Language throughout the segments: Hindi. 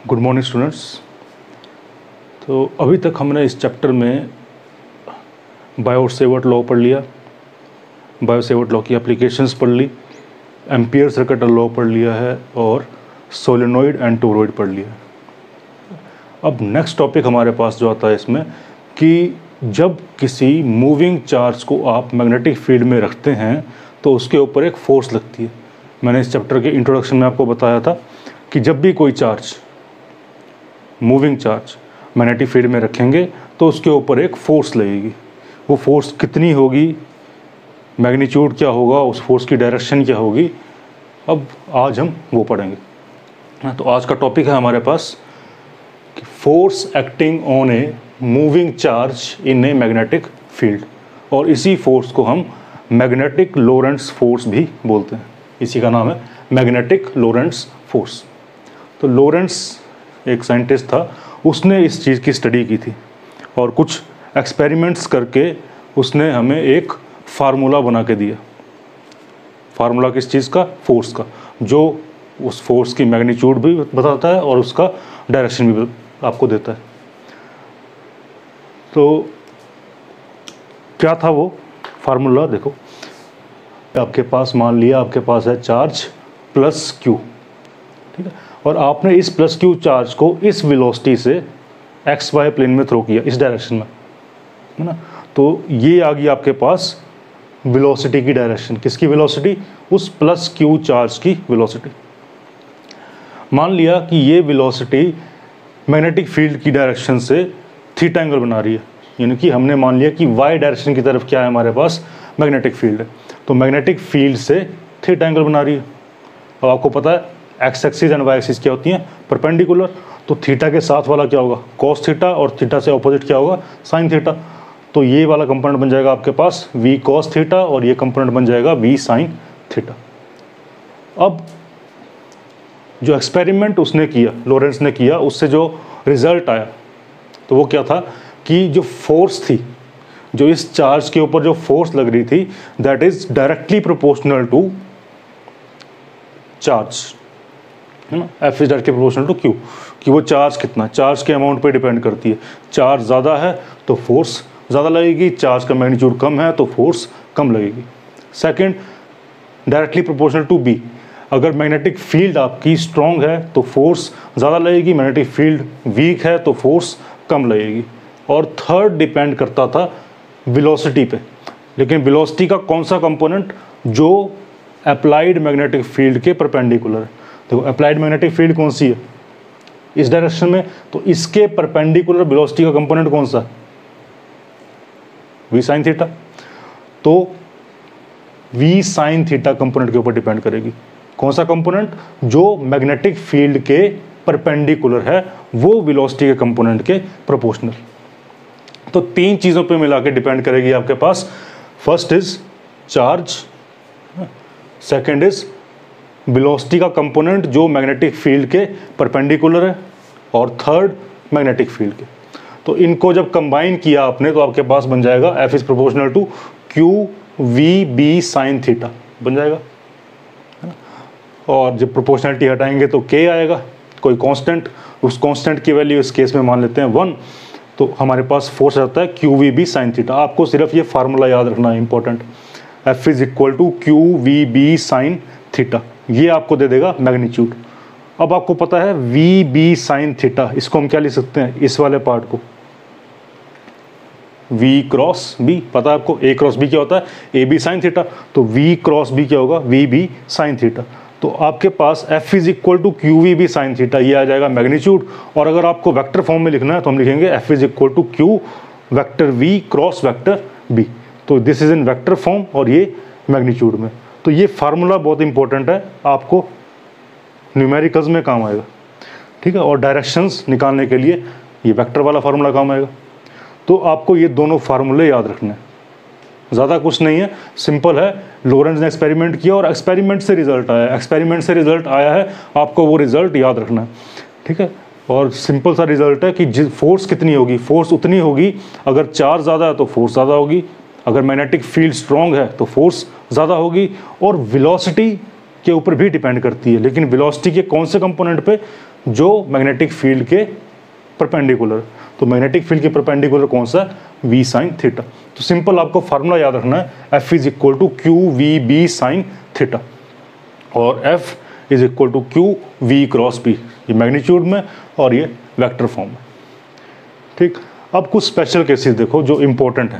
Good morning students. तो अभी तक हमने इस चैप्टर में बायो-सेवर्ट लॉ पढ़ लिया, बायो-सेवर्ट लॉ की एप्लीकेशंस पढ़ ली, एम्पियर सर्किट लॉ पढ़ लिया है और सोलेनॉइड एंड टोरॉइड पढ़ लिया। अब नेक्स्ट टॉपिक हमारे पास जो आता है इसमें कि जब किसी मूविंग चार्ज को आप मैग्नेटिक फील्ड में रखते हैं तो उसके ऊपर एक फोर्स लगती है। मैंने इस चैप्टर के इंट्रोडक्शन में आपको बताया था कि जब भी कोई charge, moving charge magnetic field में रखेंगे तो उसके ऊपर एक फोर्स लगेगी। वो फोर्स कितनी होगी, मैग्नीट्यूड क्या होगा, उस फोर्स की डायरेक्शन क्या होगी, अब आज हम वो पढ़ेंगे। तो आज का टॉपिक है हमारे पास कि force acting on a moving charge in a magnetic field, और इसी फोर्स को हम मैग्नेटिक लोरेंट्ज़ फोर्स भी बोलते हैं। इसी का नाम है मैग्नेटिक लोरेंट्ज़ फोर्स। तो लोरेंट्ज़ एक साइंटिस्ट था, उसने इस चीज़ की स्टडी की थी और कुछ एक्सपेरिमेंट्स करके उसने हमें एक फार्मूला बना के दिया। फार्मूला किस चीज़ का? फोर्स का, जो उस फोर्स की मैग्नीट्यूड भी बताता है और उसका डायरेक्शन भी आपको देता है। तो क्या था वो फार्मूला? देखो, आपके पास मान लिया आपके पास है चार्ज प्लस क्यू, ठीक है, और आपने इस प्लस क्यू चार्ज को इस वेलोसिटी से एक्स वाई प्लेन में थ्रो किया, इस डायरेक्शन में, है ना। तो ये आ गई आपके पास वेलोसिटी की डायरेक्शन। किसकी वेलोसिटी? उस प्लस क्यू चार्ज की वेलोसिटी। मान लिया कि ये वेलोसिटी मैग्नेटिक फील्ड की डायरेक्शन से थीटा एंगल बना रही है, यानी कि हमने मान लिया कि वाई डायरेक्शन की तरफ क्या है हमारे पास? मैग्नेटिक फील्ड है। तो मैग्नेटिक फील्ड से थीटा एंगल बना रही है। अब आपको पता है X axis and Y axis क्या होती हैं? परपेंडिकुलर। तो थीटा के साथ वाला क्या होगा? कॉस थीटा, और थीटा से ऑपोजिट क्या होगा? Sign theta. तो ये वाला कंपोनेंट बन जाएगा आपके पास वी कॉस थीटा और ये कंपोनेंट बन जाएगा वी साइन थीटा। अब जो एक्सपेरिमेंट उसने किया, लोरेंट्ज़ ने किया, उससे जो रिजल्ट आया तो वो क्या था कि जो फोर्स थी, जो इस चार्ज के ऊपर जो फोर्स लग रही थी, that is directly proportional to charge, है ना। F is directly proportional to Q, कि वो चार्ज कितना, चार्ज के अमाउंट पे डिपेंड करती है। चार्ज ज़्यादा है तो फोर्स ज़्यादा लगेगी, चार्ज का मैग्नीट्यूड कम है तो फोर्स कम लगेगी। Second, directly proportional to B, अगर मैग्नेटिक फील्ड आपकी स्ट्रॉन्ग है तो फोर्स ज़्यादा लगेगी, मैग्नेटिक फील्ड वीक है तो फोर्स कम लगेगी। और थर्ड डिपेंड करता था वेलोसिटी पे, लेकिन वेलोसिटी का कौन सा कंपोनेंट? जो अप्लाइड मैग्नेटिक फील्ड के परपेंडिकुलर है। देखो, अप्लाइड मैग्नेटिक फील्ड कौन सी है? इस डायरेक्शन में, तो इसके परपेंडिकुलर वेलोसिटी का कंपोनेंट कौन सा? V sine theta. तो वी साइन थीटा कंपोनेंट के ऊपर डिपेंड करेगी। कौन सा कंपोनेंट? जो मैग्नेटिक फील्ड के परपेंडिकुलर है, वो वेलोसिटी के कंपोनेंट के प्रोपोर्शनल। तो तीन चीज़ों पे मिला के डिपेंड करेगी आपके पास। First is charge, second is velocity का कंपोनेंट जो मैग्नेटिक फील्ड के परपेंडिकुलर है, और थर्ड मैग्नेटिक फील्ड के। तो इनको जब कंबाइन किया आपने तो आपके पास बन जाएगा F is proportional to Q V B sine theta बन जाएगा, है ना। और जब प्रोपोर्शनलिटी हटाएंगे तो के आएगा, कोई कांस्टेंट, उस कांस्टेंट की वैल्यू इस केस में मान लेते हैं 1, तो हमारे पास फोर्स आता है Q V B sine theta. आपको सिर्फ ये फार्मूला याद रखना है, important. F is equal to Q V B sine theta, ये आपको दे देगा मैग्नीट्यूड। अब आपको पता है वी बी साइन थीटा, इसको हम क्या लिख सकते हैं? इस वाले पार्ट को वी क्रॉस बी, पता है आपको ए क्रॉस बी क्या होता है? A B sine theta. तो वी क्रॉस बी क्या होगा? V B sine theta. तो आपके पास F is equal to Q V B sine theta, ये आ जाएगा मैग्नीट्यूड। और अगर आपको वेक्टर फॉर्म में लिखना है तो हम लिखेंगे F is equal to Q vector V cross vector B. तो this is in vector form और ये मैग्नीट्यूड में। तो ये फार्मूला बहुत इंपॉर्टेंट है, आपको न्यूमेरिकल्स में काम आएगा, ठीक है। और डायरेक्शंस निकालने के लिए ये वेक्टर वाला फार्मूला काम आएगा। तो आपको ये दोनों फार्मूले याद रखने हैं, ज़्यादा कुछ नहीं है, सिंपल है। लोरेंट्ज़ ने एक्सपेरिमेंट किया और एक्सपेरिमेंट से रिजल्ट आया, एक्सपेरिमेंट से रिजल्ट आया है, आपको वो रिजल्ट याद रखना है, ठीक है। और सिंपल सा रिजल्ट है कि फोर्स कितनी होगी? फोर्स उतनी होगी, अगर चार्ज ज़्यादा है तो फोर्स ज़्यादा होगी, अगर मैग्नेटिक फील्ड स्ट्रॉन्ग है तो फोर्स ज़्यादा होगी। और वेलोसिटी के ऊपर भी डिपेंड करती है, लेकिन वेलोसिटी के कौन से कंपोनेंट पे? जो मैग्नेटिक फील्ड के परपेंडिकुलर। तो मैग्नेटिक फील्ड के परपेंडिकुलर कौन सा है? v sine theta. तो सिंपल आपको फार्मूला याद रखना है, F is equal to Q V B sine theta, और F is equal to Q V cross B, ये मैग्नीट्यूड में और ये वेक्टर फॉर्म में। ठीक, अब कुछ स्पेशल केसेस देखो जो इंपॉर्टेंट है।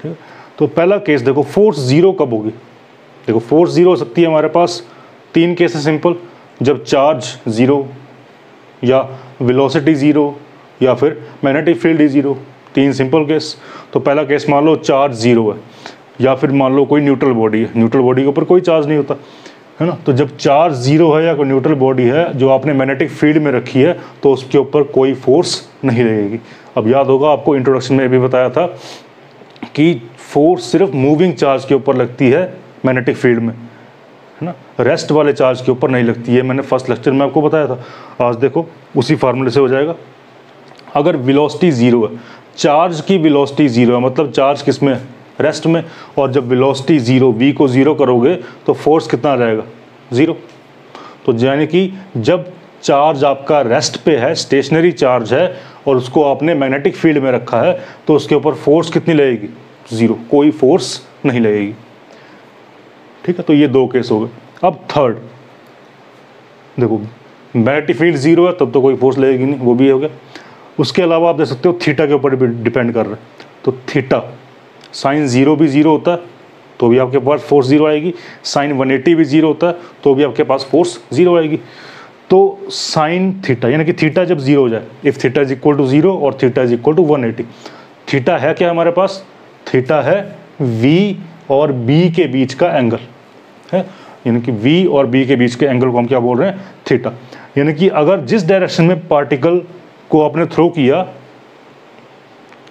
ठीक, तो पहला केस देखो, फोर्स जीरो कब होगी? देखो फोर्स जीरो हो सकती है हमारे पास, तीन केस है सिंपल, जब चार्ज जीरो या वेलोसिटी जीरो या फिर मैग्नेटिक फील्ड ही जीरो, तीन सिंपल केस। तो पहला केस मान लो चार्ज जीरो है, या फिर मान लो कोई न्यूट्रल बॉडी है, न्यूट्रल बॉडी के ऊपर कोई चार्ज नहीं होता है ना। तो जब चार्ज जीरो है या कोई न्यूट्रल बॉडी है जो आपने मैग्नेटिक फील्ड में रखी है, तो उसके ऊपर कोई फोर्स नहीं लगेगी। अब याद होगा आपको इंट्रोडक्शन में भी बताया था कि फोर्स सिर्फ मूविंग चार्ज के ऊपर लगती है मैग्नेटिक फील्ड में, है ना, रेस्ट वाले चार्ज के ऊपर नहीं लगती है। मैंने फर्स्ट लेक्चर में आपको बताया था। आज देखो उसी फार्मूले से हो जाएगा। अगर वेलोसिटी जीरो है, चार्ज की वेलोसिटी जीरो है, मतलब चार्ज किस में? रेस्ट में। और जब वेलोसिटी जीरो, v को जीरो करोगे तो फोर्स कितना आ जाएगा? जीरो। तो यानी कि जब चार्ज आपका रेस्ट पे है, स्टेशनरी चार्ज है, और उसको आपने मैग्नेटिक फील्ड में रखा है, तो उसके ऊपर फोर्स कितनी लगेगी? जीरो, कोई फोर्स नहीं लगेगी। ठीक है, तो ये दो केस हो गए। अब थर्ड देखो, मैग्नेटिक फील्ड जीरो है तब तो कोई फोर्स लगेगी नहीं, वो भी हो गया। उसके अलावा आप देख सकते हो थीटा के ऊपर डिपेंड कर रहा है। तो थीटा साइन जीरो भी जीरो होता है तो भी आपके पास फोर्स जीरो आएगी, साइन 180 भी जीरो होता है तो भी आपके पास फोर्स जीरो आएगी। तो साइन थीटा यानी कि थीटा जब जीरो हो जाए, if theta is equal to zero और theta is equal to 180, theta है क्या हमारे पास? थीटा है v और b के बीच का एंगल है, यानी कि v और b के बीच के एंगल को हम क्या बोल रहे हैं? थीटा। यानी कि अगर जिस डायरेक्शन में पार्टिकल को आपने थ्रो किया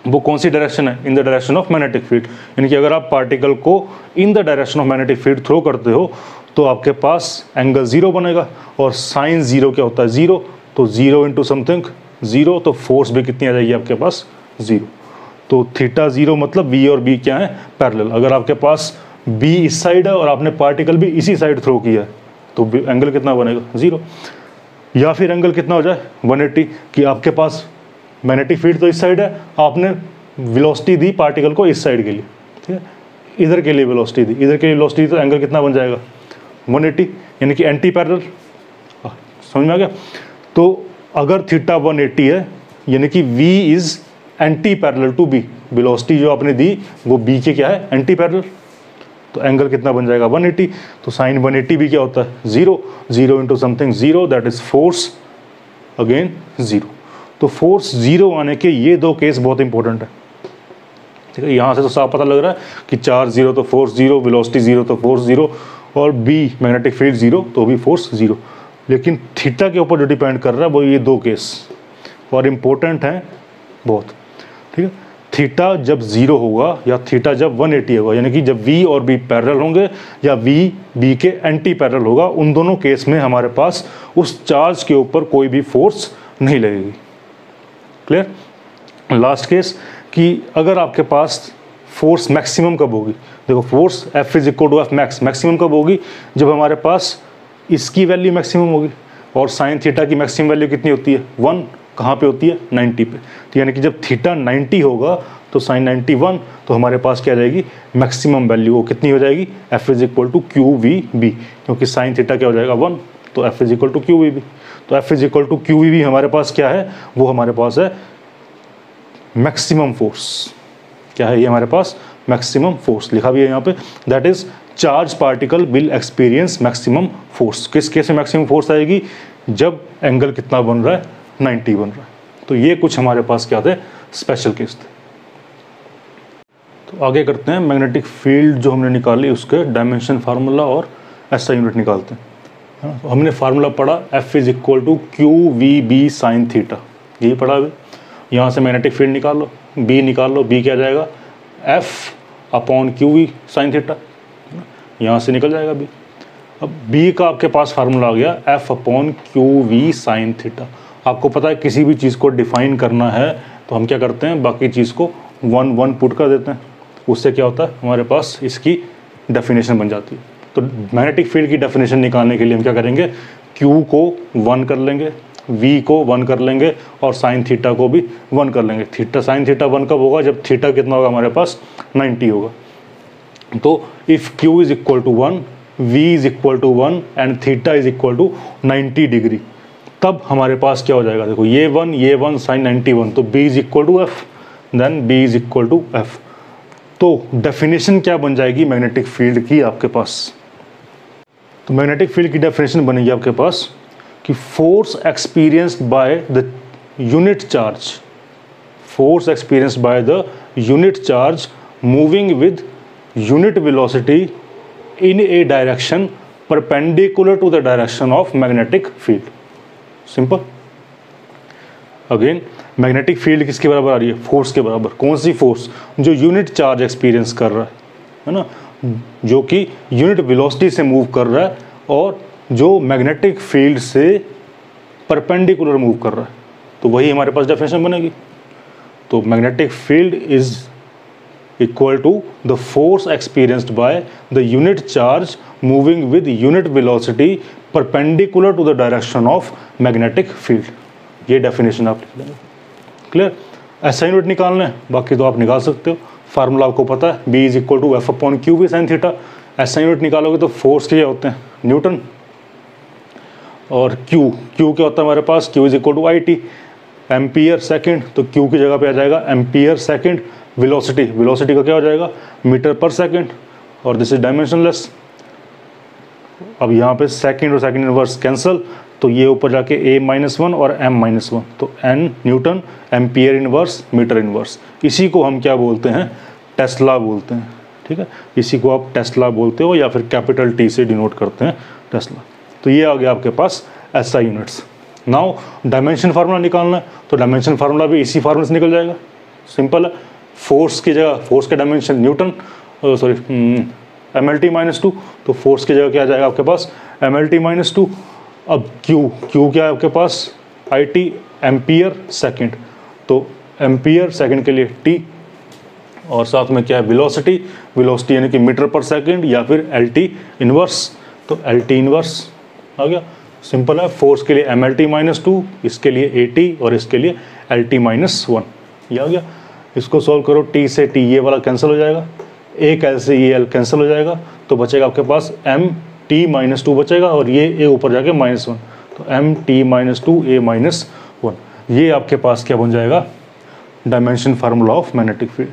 वो कौन सी डायरेक्शन है? In the direction of magnetic field. यानी कि अगर आप पार्टिकल को in the direction of magnetic field throw करते हो तो आपके पास एंगल जीरो बनेगा, और साइन जीरो क्या होता है? जीरो। तो जीरो इंटू समथिंग जीरो, तो फोर्स भी कितनी आ जाएगी आपके पास? जीरो। तो थीटा जीरो मतलब v और b क्या है? पैरेलल। अगर आपके पास b इस साइड है और आपने पार्टिकल भी इसी साइड थ्रो किया है तो एंगल कितना बनेगा? जीरो। या फिर एंगल कितना हो जाए? 180, कि आपके पास मैग्नेटिक फील्ड तो इस साइड है, आपने वेलोसिटी दी पार्टिकल को इस साइड के लिए, ठीक है, इधर के लिए वेलोसिटी दी, इधर के लिए वेलोसिटी दी, तो एंगल कितना बन जाएगा? 180, यानी कि एंटी पैरेलल। समझ में आ गया? तो अगर थीटा 180 है यानी कि v is anti parallel to b, velocity जो आपने दी वो b के क्या है? Anti parallel. तो एंगल कितना बन जाएगा? 180। तो साइन 180 भी क्या होता है? Zero. Zero into something zero, that is force again zero. तो फोर्स जीरो आने के ये दो केस बहुत इंपॉर्टेंट है। ठीक है, यहाँ से तो साफ पता लग रहा है कि चार्ज जीरो तो फोर्स जीरो, वेलोसिटी जीरो तो फोर्स जीरो, और बी मैग्नेटिक फील्ड जीरो तो भी फोर्स जीरो। लेकिन थीटा के ऊपर जो डिपेंड कर रहा है वो ये दो केस और इम्पोर्टेंट हैं बहुत। ठीक है, थीटा जब जीरो होगा या थीटा जब 180 होगा, यानी कि जब v और b पैरेलल होंगे या v b के एंटी पैरेलल होगा, उन दोनों केस में हमारे पास उस चार्ज के ऊपर कोई भी फोर्स नहीं लगेगी। क्लियर? लास्ट केस कि अगर आपके पास फोर्स मैक्सिमम कब होगी? देखो force F is equal to F max, maximum कब होगी? जब हमारे पास इसकी वैल्यू मैक्सिमम होगी, और साइन थीटा की मैक्सिमम वैल्यू कितनी होती है? 1। कहाँ पे होती है? 90 पे। तो यानी कि जब थीटा 90 होगा तो साइन 91, तो हमारे पास क्या आ जाएगी? मैक्सिमम वैल्यू वो कितनी हो जाएगी? F is equal to Q V B, क्योंकि साइन थीटा क्या हो जाएगा? 1, तो F is equal to Q V B. तो F is equal to Q V B हमारे पास क्या है? वो हमारे पास है मैक्सिमम फोर्स। क्या है ये हमारे पास? Maximum force. लिखा भी है यहाँ पे, that is charge particle will experience maximum force. किस केस में मैक्सिमम फोर्स आएगी? जब एंगल कितना बन रहा है? 90 बन रहा है। तो ये कुछ हमारे पास क्या थे? स्पेशल केस थे। तो आगे करते हैं मैग्नेटिक फील्ड जो हमने निकाली उसके डायमेंशन फार्मूला और SI यूनिट निकालते हैं। तो हमने फार्मूला पढ़ा F is equal to Q V B sine theta, यही पढ़ा अभी। यहाँ से मैग्नेटिक फील्ड निकाल लो, B निकाल लो, B क्या आ जाएगा? F upon Q V sine theta, यहाँ से निकल जाएगा B। अब B का आपके पास फार्मूला आ गया F upon Q V sine theta. आपको पता है किसी भी चीज़ को डिफाइन करना है तो हम क्या करते हैं? बाकी चीज़ को 1 पुट कर देते हैं, उससे क्या होता है? हमारे पास इसकी डेफिनेशन बन जाती है। तो मैग्नेटिक फील्ड की डेफिनेशन निकालने के लिए हम क्या करेंगे? Q को 1 कर लेंगे, V को 1 कर लेंगे और साइन थीटा को भी 1 कर लेंगे। थीटा साइन थीटा 1 कब होगा? जब थीटा कितना होगा हमारे पास? 90 होगा। तो if Q is equal to 1, V is equal to 1 and theta is equal to 90 degree, तब हमारे पास क्या हो जाएगा? देखो ये 1 साइन 91, तो B is equal to F, then B is equal to F। तो डेफिनेशन क्या बन जाएगी मैग्नेटिक फील्ड की आपके पास? तो मैग्नेटिक फील्ड की डेफिनेशन बनेगी आपके पास कि force experienced by the unit charge, force experienced by the unit charge moving with unit velocity in a direction perpendicular to the direction of magnetic field. Simple. Again magnetic field किसके बराबर आ रही है? फोर्स के बराबर। कौन सी फोर्स? जो यूनिट चार्ज एक्सपीरियंस कर रहा है ना, जो कि यूनिट वेलोसिटी से मूव कर रहा है और जो मैग्नेटिक फील्ड से परपेंडिकुलर मूव कर रहा है। तो वही हमारे पास डेफिनेशन बनेगी। तो magnetic field is equal to the force experienced by the unit charge moving with unit velocity perpendicular to the direction of magnetic field. ये डेफिनेशन आप लिख लेंगे। क्लियर? ऐसा यूनिट निकालना है, बाकी तो आप निकाल सकते हो, फार्मूला आपको पता है, B is equal to F upon Q V sine theta. ऐसा यूनिट निकालोगे तो फोर्स के क्या होते हैं? न्यूटन। और Q क्या होता है हमारे पास? Q is equal to IT, ampere second. तो Q की जगह पे आ जाएगा एम्पियर सेकेंड। वेलोसिटी का क्या हो जाएगा? मीटर पर सेकेंड। और दिस इज डायमेंशनलेस। अब यहाँ पे सेकेंड और सेकेंड इनवर्स कैंसल, तो ये ऊपर जाके A-1 और M-1, तो N newton, ampere inverse, metre inverse. इसी को हम क्या बोलते हैं? टेस्ला बोलते हैं। ठीक है, इसी को आप टेस्ला बोलते हो या फिर कैपिटल T से डिनोट करते हैं, टेस्ला। तो ये आ गया आपके पास SI units. Now dimension formula निकालना है, तो डायमेंशन फार्मूला भी इसी फार्मूले से निकल जाएगा। सिंपल है। फोर्स की जगह, फोर्स का डायमेंशन न्यूटन, MLT-2, तो फोर्स की जगह क्या आ जाएगा आपके पास? MLT-2। अब Q क्या है आपके पास? IT, ampere second. तो एम्पियर सेकेंड के लिए T, और साथ में क्या है? वेलोसिटी यानी कि मीटर पर सेकेंड या फिर LT इनवर्स, तो LT इनवर्स आ गया। सिंपल है। फोर्स के लिए MLT-2, इसके लिए AT और इसके लिए LT-1, ये आ गया। इसको सॉल्व करो, T से T ये वाला कैंसिल हो जाएगा, एक L से ये L कैंसिल हो जाएगा, तो बचेगा आपके पास MT-2 बचेगा और ये A ऊपर जाके -1, तो MT-2 A-1। ये आपके पास क्या बन जाएगा? Dimension formula of magnetic field.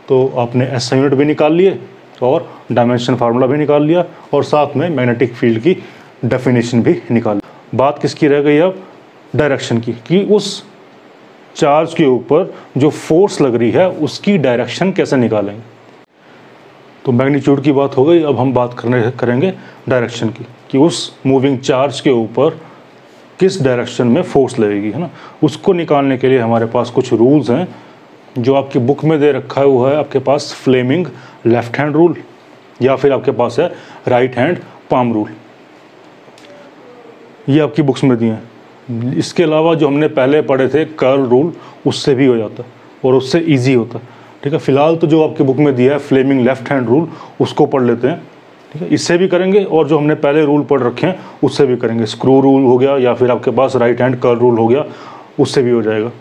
तो आपने SI यूनिट भी निकाल लिए और डायमेंशन फार्मूला भी निकाल लिया और साथ में मैग्नेटिक फील्ड की डेफिनेशन भी निकाल ली। बात किसकी रह गई अब? डायरेक्शन की, कि उस चार्ज के ऊपर जो फोर्स लग रही है उसकी डायरेक्शन कैसे निकालेंगे। तो मैग्नीट्यूड की बात हो गई, अब हम बात करेंगे डायरेक्शन की, कि उस मूविंग चार्ज के ऊपर किस डायरेक्शन में फोर्स लगेगी, है ना। उसको निकालने के लिए हमारे पास कुछ रूल्स हैं जो आपकी बुक में दे रखा है। वो है आपके पास फ्लेमिंग लेफ्ट हैंड रूल, या फिर आपके पास है राइट हैंड पाम रूल। ये आपकी बुक्स में दिए हैं। इसके अलावा जो हमने पहले पढ़े थे कर्ल रूल, उससे भी हो जाता है और उससे इजी होता है। ठीक है, फिलहाल तो जो आपकी बुक में दिया है फ्लेमिंग लेफ्ट हैंड रूल, उसको पढ़ लेते हैं। ठीक है, इससे भी करेंगे और जो हमने पहले रूल पढ़ रखे हैं उससे भी करेंगे। स्क्रू रूल हो गया या फिर आपके पास राइट हैंड कर्ल रूल हो गया, उससे भी हो जाएगा।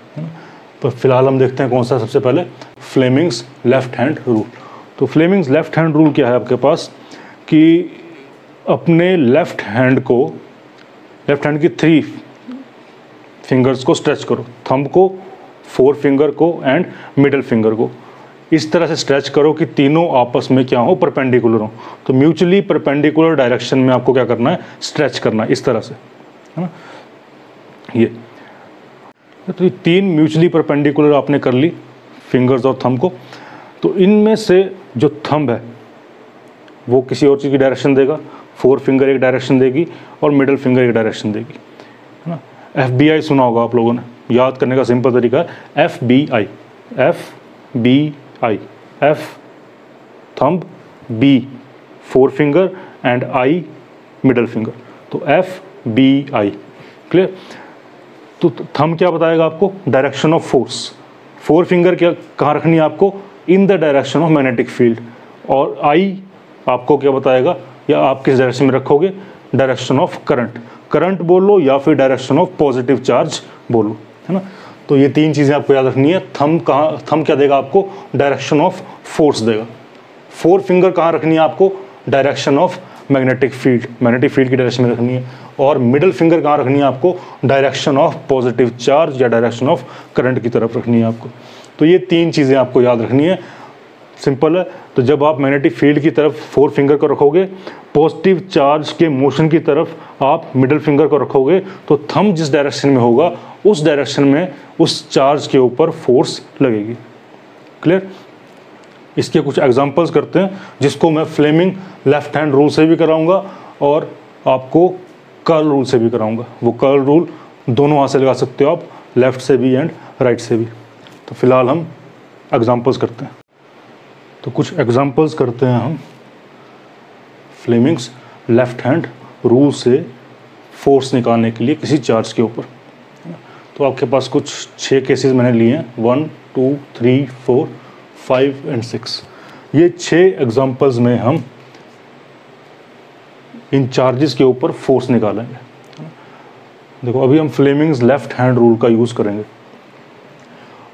तो फिलहाल हम देखते हैं कौन सा सबसे पहले, फ्लेमिंग्स लेफ्ट हैंड रूल। तो फ्लेमिंग्स लेफ्ट हैंड रूल क्या है आपके पास, कि अपने लेफ्ट हैंड की 3 फिंगर्स को स्ट्रेच करो, थंब को, 4 फिंगर को एंड मिडिल फिंगर को। इस तरह से स्ट्रेच करो कि तीनों आपस में क्या हो? परपेंडिकुलर हो। तो म्यूचुअली परपेंडिकुलर डायरेक्शन में आपको क्या करना है? स्ट्रेच करना है, इस तरह से, है ना। ये तो 3 म्यूचुअली परपेंडिकुलर आपने कर ली, फिंगर्स और थंब को। तो इनमें से जो थंब है वो किसी और चीज़ की डायरेक्शन देगा, 4 फिंगर एक डायरेक्शन देगी और मिडिल फिंगर एक डायरेक्शन देगी, है ना। FBI सुना होगा आप लोगों ने, याद करने का सिंपल तरीका है FBI, F thumb, B 4 finger and I middle finger, तो FBI। क्लियर। तो थंब क्या बताएगा आपको? Direction of force. 4 फिंगर क्या कहाँ रखनी है आपको? इन the direction of magnetic field. और I आपको क्या बताएगा, या आप किस डायरेक्शन में रखोगे? Direction of current. करंट बोल लो या फिर डायरेक्शन ऑफ पॉजिटिव चार्ज बोलो, है ना। तो ये तीन चीज़ें आपको याद रखनी है। थंब क्या देगा आपको, डायरेक्शन ऑफ फोर्स देगा। फोर फिंगर कहाँ रखनी है आपको, डायरेक्शन ऑफ मैग्नेटिक फील्ड की डायरेक्शन में रखनी है। और मिडिल फिंगर कहाँ रखनी है आपको, डायरेक्शन ऑफ पॉजिटिव चार्ज या डायरेक्शन ऑफ करंट की तरफ रखनी है आपको। तो ये तीन चीज़ें आपको याद रखनी है, सिंपल है। तो जब आप मैग्नेटिक फील्ड की तरफ फोर फिंगर को रखोगे, पॉजिटिव चार्ज के मोशन की तरफ आप मिडिल फिंगर को रखोगे, तो थंब जिस डायरेक्शन में होगा उस डायरेक्शन में उस चार्ज के ऊपर फोर्स लगेगी। क्लियर। इसके कुछ एग्जांपल्स करते हैं, जिसको मैं फ्लेमिंग लेफ्ट हैंड रूल से भी कराऊंगा और आपको कर्ल रूल से भी कराऊंगा। वो कर्ल रूल दोनों हाथ से लगा सकते हो आप, लेफ्ट से भी एंड राइट से भी। तो फिलहाल हम एग्जांपल्स करते हैं। तो कुछ एग्जांपल्स करते हैं हम फ्लेमिंग्स लेफ्ट हैंड रूल से फोर्स निकालने के लिए किसी चार्ज के ऊपर। तो आपके पास कुछ 6 केसेस मैंने लिए हैं, 1 2 3 4 5 एंड 6। ये 6 एग्जांपल्स में हम इन चार्जेस के ऊपर फोर्स निकालेंगे। देखो अभी हम फ्लेमिंग्स लेफ्ट हैंड रूल का यूज़ करेंगे।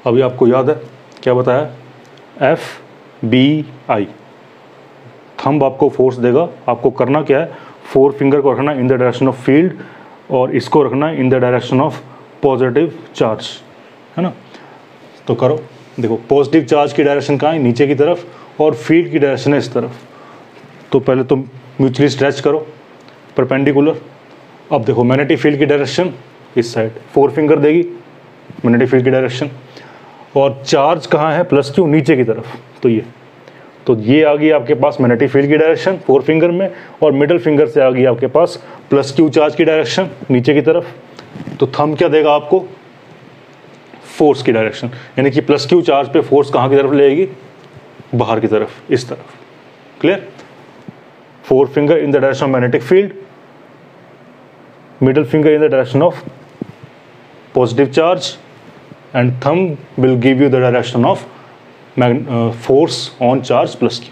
अभी आपको याद है क्या बताया, FBI, थंब आपको फोर्स देगा। आपको करना क्या है, फोर फिंगर को रखना इन द डायरेक्शन ऑफ फील्ड और इसको रखना इन the direction of positive charge, है ना। तो करो, देखो पॉजिटिव चार्ज की डायरेक्शन कहाँ है, नीचे की तरफ, और फील्ड की डायरेक्शन है इस तरफ। तो पहले तुम म्यूचुअली स्ट्रेच करो परपेंडिकुलर। अब देखो मैग्नेटिक फील्ड की डायरेक्शन इस साइड, फोर फिंगर देगी मैग्नेटिक फील्ड की डायरेक्शन, और चार्ज कहाँ है, प्लस क्यू, नीचे की तरफ। तो ये आ गई आपके पास मैग्नेटिक फील्ड की डायरेक्शन फोर फिंगर में, और मिडिल फिंगर से आ गई आपके पास प्लस क्यू चार्ज की डायरेक्शन नीचे की तरफ। तो थंब क्या देगा आपको, फोर्स की डायरेक्शन, यानी कि प्लस क्यू चार्ज पे फोर्स कहाँ की तरफ लेगी, बाहर की तरफ, इस तरफ। Clear. Four finger in the direction of magnetic field, middle finger in the direction of positive charge, and thumb will give you the direction of force on charge plus q।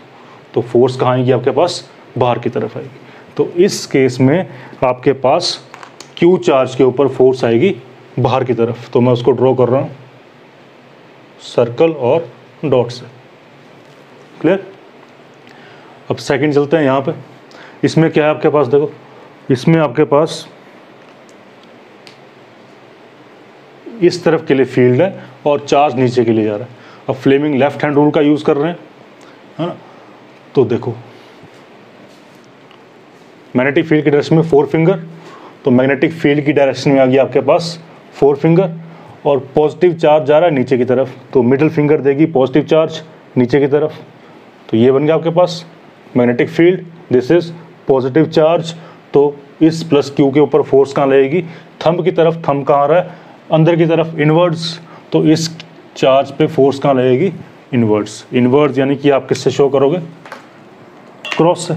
तो फोर्स कहाँ आएगी आपके पास, बाहर की तरफ आएगी। तो इस केस में आपके पास q चार्ज के ऊपर फोर्स आएगी बाहर की तरफ। तो मैं उसको ड्रॉ कर रहा हूँ सर्कल और डॉट से। क्लियर। अब सेकंड चलते हैं यहाँ पे। इसमें क्या है आपके पास, देखो इसमें आपके पास इस तरफ के लिए फील्ड है और चार्ज नीचे के लिए जा रहा है। अब फ्लेमिंग लेफ्ट हैंड रूल का यूज़ कर रहे हैं, है ना। तो देखो मैग्नेटिक फील्ड की डायरेक्शन में फोर फिंगर, तो मैग्नेटिक फील्ड की डायरेक्शन में आ गई आपके पास फोर फिंगर, और पॉजिटिव चार्ज जा रहा है नीचे की तरफ, तो मिडिल फिंगर देगी पॉजिटिव चार्ज नीचे की तरफ। तो ये बन गया आपके पास magnetic field, this is positive charge. तो इस प्लस क्यू के ऊपर फोर्स कहाँ लगेगी, थंब की तरफ। थंब कहाँ आ रहा है, अंदर की तरफ, इनवर्ड्स। तो इस चार्ज पे फोर्स कहाँ लगेगी, इनवर्ड्स यानी कि आप किससे शो करोगे, क्रॉस से।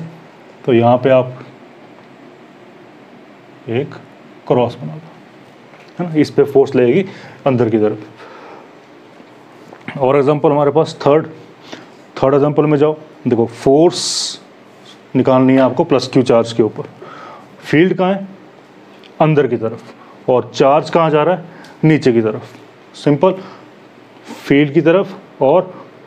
तो यहाँ पे आप एक क्रॉस बना दो, है ना। इस पे फोर्स लगेगी अंदर की तरफ। और एग्जांपल हमारे पास थर्ड एग्जांपल में जाओ। देखो फोर्स निकालनी है आपको प्लस क्यू चार्ज के ऊपर। फील्ड कहाँ है, अंदर की तरफ, और चार्ज कहाँ जा रहा है, नीचे की तरफ। सिंपल, फील्ड की तरफ और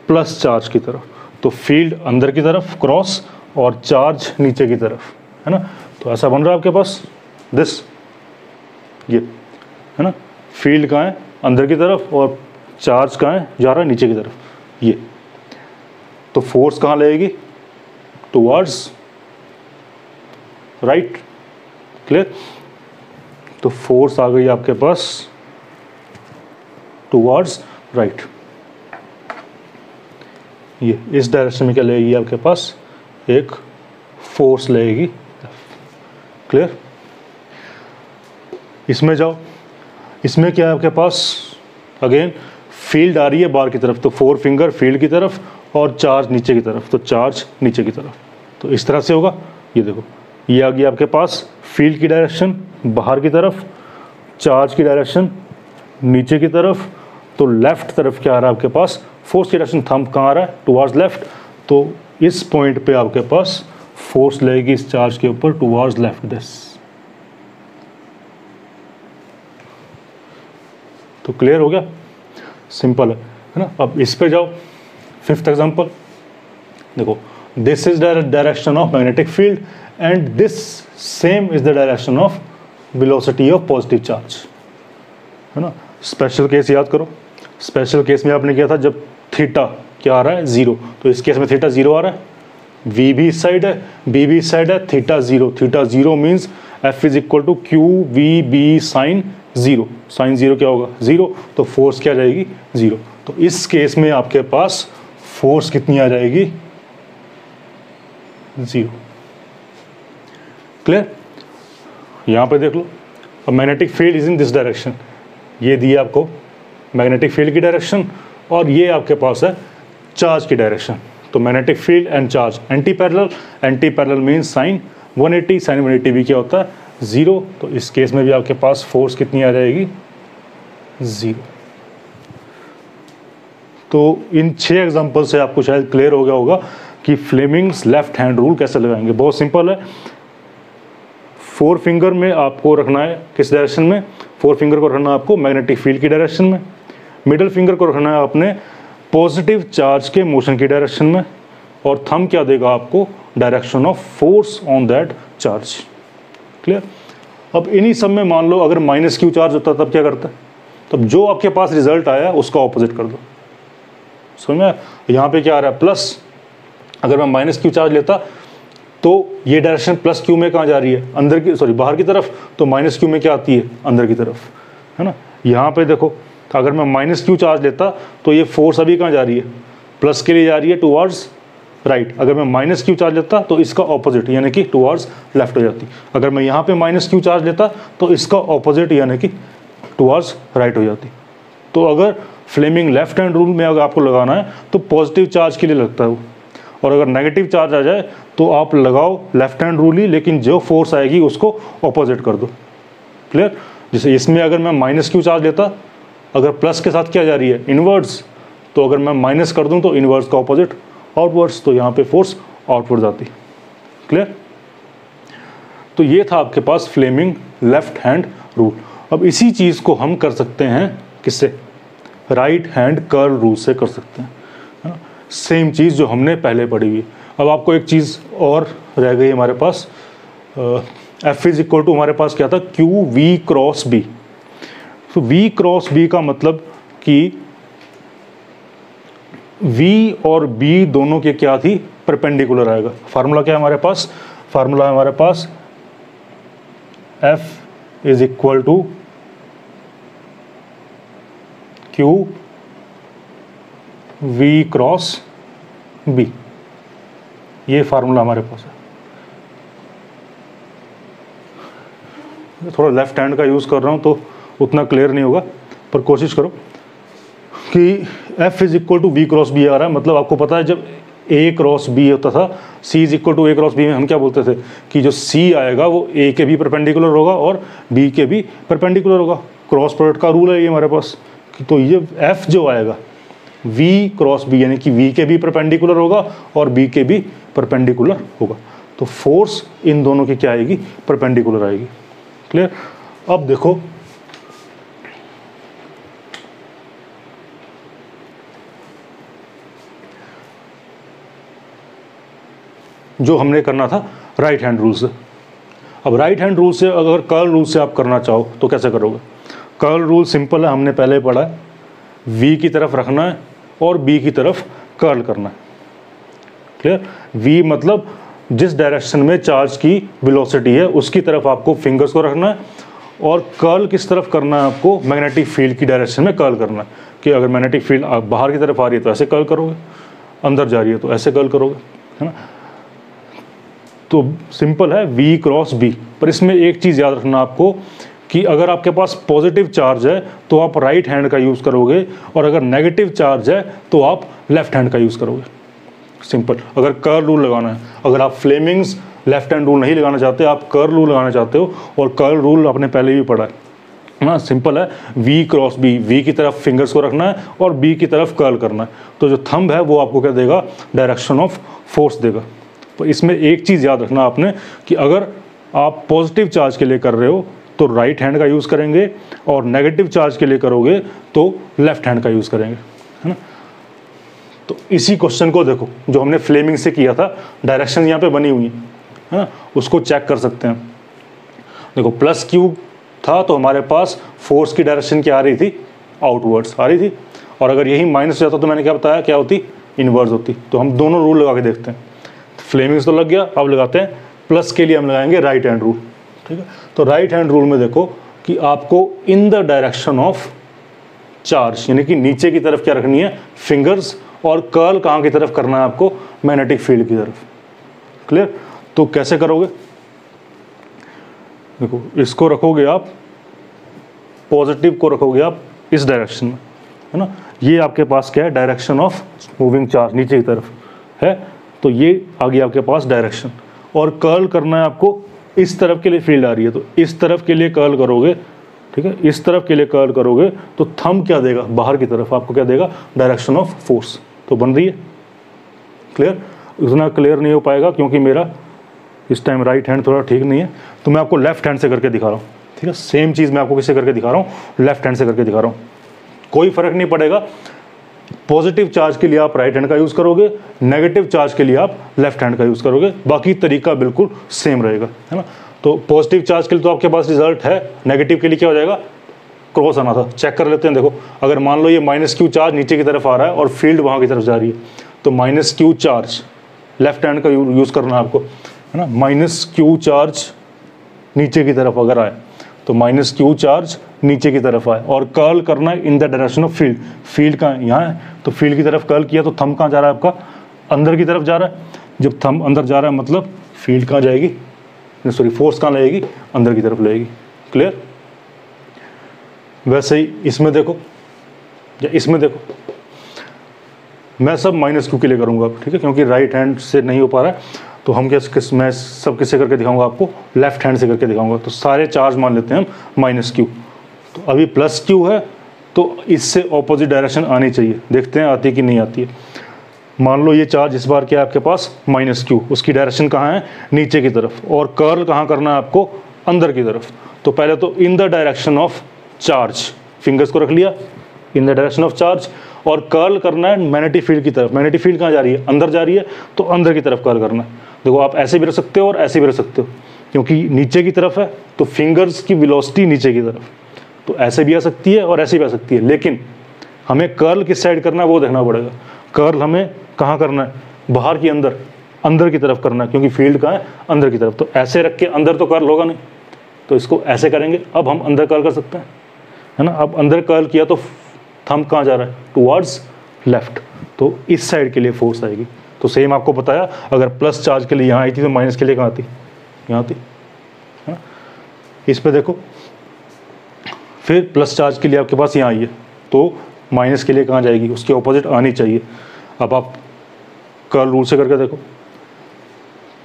प्लस चार्ज की तरफ। तो फील्ड अंदर की तरफ क्रॉस और चार्ज नीचे की तरफ, है ना। तो ऐसा बन रहा है आपके पास दिस, ये, है ना। फील्ड कहाँ है, अंदर की तरफ, और चार्ज कहाँ है, जा रहा है नीचे की तरफ, ये। तो फोर्स कहाँ लगेगी, टुवर्ड्स राइट। क्लियर। तो फोर्स आ गई आपके पास टुवर्ड्स राइट। ये इस डायरेक्शन में क्या लगेगी आपके पास, एक फोर्स लगेगी। क्लियर। इसमें जाओ, इसमें क्या है आपके पास, अगेन फील्ड आ रही है बाहर की तरफ, तो फोर फिंगर फील्ड की तरफ और चार्ज नीचे की तरफ, तो चार्ज नीचे की तरफ। तो इस तरह से होगा। ये देखो, ये आ गई आपके पास फील्ड की डायरेक्शन बाहर की तरफ, चार्ज की डायरेक्शन नीचे की तरफ। तो लेफ्ट तरफ क्या आ रहा है आपके पास, फोर्स की डायरेक्शन, थंब कहाँ आ रहा है, टुवर्ड्स लेफ्ट। तो इस पॉइंट पे आपके पास फोर्स लगेगी इस चार्ज के ऊपर टुवर्ड्स लेफ्ट, दिस, तो क्लियर हो गया, सिंपल है ना। अब इस पे जाओ, फिफ्थ एग्जांपल देखो, this is the direction of magnetic field and this same is the direction of velocity of positive charge, है ना। स्पेशल केस याद करो, स्पेशल केस में आपने किया था जब थीटा क्या आ रहा है 0, तो इस केस में थीटा 0 आ रहा है, वी भी इस साइड है, बी भी इस साइड है, theta 0 means F is equal to Q V B sine 0, sine 0 क्या होगा 0, तो फोर्स क्या आ जाएगी 0। तो इस केस में आपके पास फोर्स कितनी आ जाएगी 0। क्लियर, यहाँ पे देख लो, अब magnetic field is in this direction, ये दिया आपको मैग्नेटिक फील्ड की डायरेक्शन, और ये आपके पास है चार्ज की डायरेक्शन। तो magnetic field and charge anti parallel, anti parallel means sine 180, sine 180 भी क्या होता है 0। तो इस केस में भी आपके पास फोर्स कितनी आ जाएगी 0। तो इन 6 एग्जांपल से आपको शायद क्लियर हो गया होगा कि फ्लेमिंग्स लेफ्ट हैंड रूल कैसे लगाएंगे। बहुत सिंपल है, 4 फिंगर में आपको रखना है किस डायरेक्शन में, 4 फिंगर को रखना है आपको मैग्नेटिक फील्ड की डायरेक्शन में, मिडिल फिंगर को रखना है अपने पॉजिटिव चार्ज के मोशन की डायरेक्शन में, और थंब क्या देगा आपको direction of force on that charge. Clear. अब इन्हीं सब में मान लो अगर माइनस क्यू चार्ज होता तब क्या करता है, तब जो आपके पास रिजल्ट आया उसका ऑपोजिट कर दो। समझ में, यहाँ पे क्या आ रहा है प्लस, अगर मैं माइनस क्यू चार्ज लेता तो ये डायरेक्शन प्लस क्यू में कहाँ जा रही है, अंदर की, सॉरी बाहर की तरफ, तो माइनस क्यू में क्या आती है अंदर की तरफ, है ना। यहाँ पे देखो, तो अगर मैं माइनस क्यू चार्ज लेता तो ये फोर्स अभी कहाँ जा रही है, प्लस के लिए जा रही है टुवर्ड्स राइट। अगर मैं माइनस क्यू चार्ज लेता तो इसका ऑपोजिट यानी कि टुवर्ड्स लेफ्ट हो जाती। अगर मैं यहाँ पे माइनस क्यू चार्ज लेता तो इसका ऑपोजिट यानी कि टुवर्ड्स राइट हो जाती। तो अगर फ्लेमिंग लेफ्ट हैंड रूल में अगर आपको लगाना है तो पॉजिटिव चार्ज के लिए लगता है वो, और अगर नेगेटिव चार्ज आ जाए तो आप लगाओ लेफ्ट हैंड रूल ही, लेकिन जो फोर्स आएगी उसको ऑपोजिट कर दो। क्लियर। जैसे इसमें अगर मैं माइनस क्यू चार्ज लेता, अगर प्लस के साथ क्या जा रही है इनवर्ड्स, तो अगर मैं माइनस कर दूं तो इनवर्ड्स का ऑपोजिट आउटवर्ड्स, तो यहाँ पे फोर्स आउटवर्ड आती। क्लियर। तो ये था आपके पास फ्लेमिंग लेफ्ट हैंड रूल। अब इसी चीज़ को हम कर सकते हैं किससे, राइट हैंड कर्ल रूल से कर सकते हैं, है ना। सेम चीज़ जो हमने पहले पढ़ी हुई। अब आपको एक चीज़ और रह गई हमारे पास, एफ इज इक्वल टू हमारे पास क्या था क्यू वी क्रॉस बी। तो वी क्रॉस बी का मतलब कि V और B दोनों के क्या थी परपेंडिकुलर आएगा। फार्मूला क्या है हमारे पास, फार्मूला है हमारे पास F is equal to Q V cross B, ये फार्मूला हमारे पास है। थोड़ा लेफ्ट हैंड का यूज़ कर रहा हूँ तो उतना क्लियर नहीं होगा, पर कोशिश करो कि F is equal to V cross B आ रहा है। मतलब आपको पता है जब A क्रॉस B होता था, C is equal to A cross B में हम क्या बोलते थे कि जो C आएगा वो A के भी परपेंडिकुलर होगा और B के भी परपेंडिकुलर होगा। क्रॉस प्रोडक्ट का रूल है ये हमारे पास। तो ये F जो आएगा V क्रॉस B यानी कि V के भी परपेंडिकुलर होगा और B के भी परपेंडिकुलर होगा। तो फोर्स इन दोनों की क्या आएगी परपेंडिकुलर आएगी। क्लियर। अब देखो जो हमने करना था राइट हैंड रूल से। अब राइट हैंड रूल से अगर कर्ल रूल से आप करना चाहो तो कैसे करोगे। कर्ल रूल सिंपल है, हमने पहले पढ़ा है, V की तरफ रखना है और B की तरफ कर्ल करना है। क्लियर। V मतलब जिस डायरेक्शन में चार्ज की वेलोसिटी है उसकी तरफ आपको फिंगर्स को रखना है, और कर्ल किस तरफ करना है आपको मैग्नेटिक फील्ड की डायरेक्शन में कर्ल करना है। कि अगर मैग्नेटिक फील्ड बाहर की तरफ आ रही है तो ऐसे कर्ल करोगे, अंदर जा रही है तो ऐसे कर्ल करोगे, है ना। तो सिंपल है V क्रॉस B। पर इसमें एक चीज़ याद रखना आपको कि अगर आपके पास पॉजिटिव चार्ज है तो आप राइट हैंड का यूज़ करोगे, और अगर नेगेटिव चार्ज है तो आप लेफ्ट हैंड का यूज़ करोगे। सिंपल। अगर कर्ल रूल लगाना है, अगर आप फ्लेमिंग्स लेफ्ट हैंड रूल नहीं लगाना चाहते, आप कर्ल रूल लगाना चाहते हो, और कर्ल रूल आपने पहले भी पढ़ा है ना। सिंपल है, V क्रॉस B, V की तरफ फिंगर्स को रखना है और B की तरफ कर्ल करना है। तो जो थंब है वो आपको क्या देगा, डायरेक्शन ऑफ फोर्स देगा। तो इसमें एक चीज़ याद रखना आपने कि अगर आप पॉजिटिव चार्ज के लिए कर रहे हो तो राइट हैंड का यूज़ करेंगे, और नेगेटिव चार्ज के लिए करोगे तो लेफ्ट हैंड का यूज़ करेंगे, है ना। तो इसी क्वेश्चन को देखो जो हमने फ्लेमिंग से किया था, डायरेक्शन यहाँ पे बनी हुई है ना, उसको चेक कर सकते हैं। देखो प्लस क्यू था तो हमारे पास फोर्स की डायरेक्शन क्या आ रही थी, आउटवर्ड्स आ रही थी, और अगर यही माइनस हो जाता तो मैंने क्या बताया, क्या होती, इनवर्स होती। तो हम दोनों रूल लगा के देखते हैं। फ्लेमिंग्स तो लग गया, अब लगाते हैं प्लस के लिए हम लगाएंगे राइट हैंड रूल, ठीक है। तो राइट हैंड रूल में देखो कि आपको इन द डायरेक्शन ऑफ चार्ज, यानी कि नीचे की तरफ क्या रखनी है, फिंगर्स, और कर्ल कहाँ की तरफ करना है आपको, मैग्नेटिक फील्ड की तरफ। क्लियर। तो कैसे करोगे, देखो इसको रखोगे आप, पॉजिटिव को रखोगे आप इस डायरेक्शन में, है ना। ये आपके पास क्या है, डायरेक्शन ऑफ मूविंग चार्ज नीचे की तरफ है, तो ये आ गया आपके पास डायरेक्शन। और कर्ल करना है आपको, इस तरफ के लिए फील्ड आ रही है तो इस तरफ के लिए कर्ल करोगे, ठीक है, इस तरफ के लिए कर्ल करोगे तो थंब क्या देगा, बाहर की तरफ आपको क्या देगा, डायरेक्शन ऑफ फोर्स। तो बन रही है। क्लियर। इतना क्लियर नहीं हो पाएगा क्योंकि मेरा इस टाइम राइट हैंड थोड़ा ठीक नहीं है, तो मैं आपको लेफ्ट हैंड से करके दिखा रहा हूँ, ठीक है। सेम चीज़ मैं आपको किससे करके दिखा रहा हूँ, लेफ्ट हैंड से करके दिखा रहा हूँ, कोई फर्क नहीं पड़ेगा। पॉजिटिव चार्ज के लिए आप राइट हैंड का यूज़ करोगे, नेगेटिव चार्ज के लिए आप लेफ्ट हैंड का यूज़ करोगे, बाकी तरीका बिल्कुल सेम रहेगा, है ना। तो पॉजिटिव चार्ज के लिए तो आपके पास रिजल्ट है, नेगेटिव के लिए क्या हो जाएगा, क्रॉस आना था। चेक कर लेते हैं। देखो अगर मान लो ये माइनस क्यू चार्ज नीचे की तरफ आ रहा है और फील्ड वहाँ की तरफ जा रही है, तो minus Q charge left hand का यूज़ करना है आपको, है ना। माइनस क्यू चार्ज नीचे की तरफ अगर आए तो माइनस क्यू चार्ज नीचे की तरफ आए, और कर्ल करना है in the direction of field. Field का यहाँ है तो फील्ड की तरफ कर्ल किया तो थंब कहाँ जा रहा है आपका, अंदर की तरफ जा रहा है। जब थंब अंदर जा रहा है मतलब फील्ड कहाँ जाएगी, सॉरी फोर्स कहाँ लगेगी, अंदर की तरफ लगेगी। क्लियर। वैसे ही इसमें देखो या इसमें देखो, मैं सब माइनस क्यू के लिए करूँगा, ठीक है, क्योंकि राइट हैंड से नहीं हो पा रहा है। तो हम मैं सब किससे करके दिखाऊंगा आपको, लेफ्ट हैंड से करके दिखाऊंगा। तो सारे चार्ज मान लेते हैं हम माइनस क्यू, तो अभी प्लस क्यू है तो इससे ऑपोजिट डायरेक्शन आनी चाहिए, देखते हैं आती है कि नहीं आती है। मान लो ये चार्ज इस बार क्या है आपके पास, माइनस क्यू, उसकी डायरेक्शन कहाँ है, नीचे की तरफ, और कर्ल कहाँ करना है आपको, अंदर की तरफ। तो पहले तो इन the direction of charge, fingers को रख लिया इन द डायरेक्शन ऑफ चार्ज, और कर्ल करना है मैग्नेटिक फील्ड की तरफ। मैग्नेटिक फील्ड कहाँ जा रही है, अंदर जा रही है, तो अंदर की तरफ कर्ल करना है। देखो आप ऐसे भी रख सकते हो और ऐसे भी रख सकते हो, क्योंकि नीचे की तरफ है तो फिंगर्स की वेलोसिटी नीचे की तरफ, तो ऐसे भी आ सकती है और ऐसे भी आ सकती है, लेकिन हमें कर्ल किस साइड करना है वो देखना पड़ेगा। कर्ल हमें कहाँ करना है, बाहर की अंदर की तरफ करना है, क्योंकि फील्ड कहाँ है, अंदर की तरफ। तो ऐसे रख के अंदर तो कर्ल होगा नहीं, तो इसको ऐसे करेंगे। अब हम अंदर कर्ल कर सकते हैं, है ना। अब अंदर कर्ल किया तो थंब कहाँ जा रहा है, टुवर्ड्स लेफ्ट, तो इस साइड के लिए फोर्स आएगी। तो सेम आपको बताया, अगर प्लस चार्ज के लिए यहाँ आई थी तो माइनस के लिए कहाँ आती, यहाँ आती, है ना। इस पे देखो, फिर प्लस चार्ज के लिए आपके पास यहाँ आई है तो माइनस के लिए कहाँ जाएगी, उसके ऑपोजिट आनी चाहिए। अब आप कर्ल रूल से करके देखो,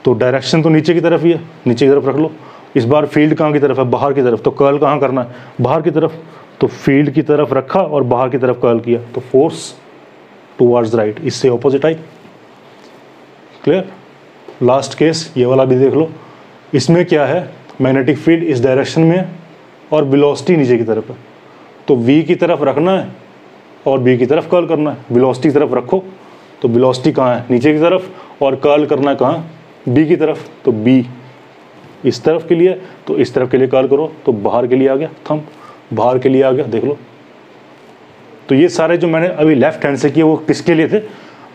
तो डायरेक्शन तो नीचे की तरफ ही है, नीचे की तरफ रख लो। इस बार फील्ड कहाँ की तरफ है, बाहर की तरफ, तो कर्ल कहाँ करना है, बाहर की तरफ। तो फील्ड की तरफ रखा और बाहर की तरफ कर्ल किया, तो फोर्स टुवर्ड्स राइट, इससे ऑपोजिट आई। क्लियर। लास्ट केस ये वाला भी देख लो, इसमें क्या है, मैग्नेटिक फील्ड इस डायरेक्शन में है और वेलोसिटी नीचे की तरफ है, तो V की तरफ रखना है और B की तरफ कर्ल करना है। वेलोसिटी की तरफ रखो तो वेलोसिटी कहाँ है, नीचे की तरफ, और कर्ल करना है कहाँ, B की तरफ। तो B इस तरफ के लिए, तो इस तरफ के लिए कर्ल करो, तो बाहर के लिए आ गया, थंब बाहर के लिए आ गया, देख लो। तो ये सारे जो मैंने अभी लेफ्ट हैंड से किए वो किसके लिए थे,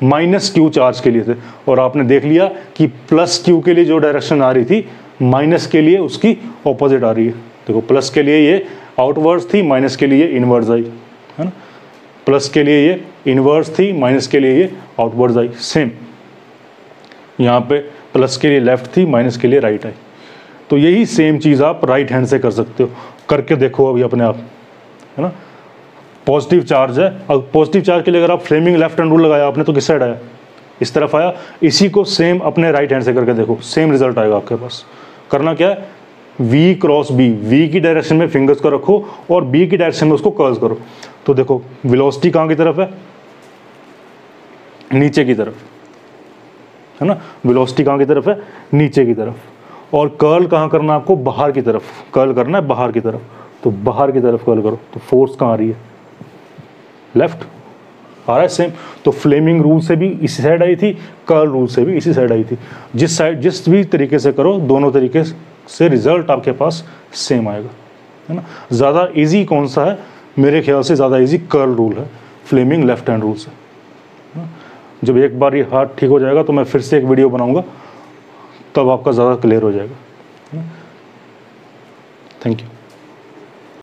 माइनस क्यू चार्ज के लिए थे। और आपने देख लिया कि प्लस क्यू के लिए जो डायरेक्शन आ रही थी, माइनस के लिए उसकी ऑपोजिट आ रही है। देखो प्लस के लिए ये आउटवर्ड्स थी, माइनस के लिए इनवर्ड्स आई, है ना। प्लस के लिए ये इनवर्ड्स थी, माइनस के लिए ये आउटवर्ड्स आई। सेम यहाँ पे प्लस के लिए लेफ्ट थी, माइनस के लिए राइट आई। तो यही सेम चीज़ आप राइट हैंड से कर सकते हो, करके देखो अभी अपने आप, है ना। पॉजिटिव चार्ज है, अब पॉजिटिव चार्ज के लिए अगर आप फ्लेमिंग लेफ्ट हैंड रूल लगाया आपने तो किस साइड आया, इस तरफ आया। इसी को सेम अपने राइट हैंड से करके देखो, सेम रिजल्ट आएगा आपके पास। करना क्या है, V क्रॉस B, V की डायरेक्शन में फिंगर्स को रखो और B की डायरेक्शन में उसको कर्ल्स करो। तो देखो वेलोसिटी कहाँ की तरफ है, नीचे की तरफ, है ना। वेलोसिटी कहाँ की तरफ है, नीचे की तरफ, और कर्ल कहाँ करना है आपको, बाहर की तरफ कर्ल करना है, बाहर की तरफ। तो बाहर की तरफ कर्ल करो, तो फोर्स कहाँ आ रही है, लेफ्ट आ रहा है सेम। तो फ्लेमिंग रूल से भी इसी साइड आई थी, कर्ल रूल से भी इसी साइड आई थी। जिस भी तरीके से करो, दोनों तरीके से रिजल्ट आपके पास सेम आएगा, है ना। ज़्यादा इजी कौन सा है, मेरे ख्याल से ज़्यादा इजी कर्ल रूल है फ्लेमिंग लेफ्ट हैंड रूल से। जब एक बार ये हाथ ठीक हो जाएगा तो मैं फिर से एक वीडियो बनाऊंगा, तब आपका ज़्यादा क्लियर हो जाएगा। Thank you.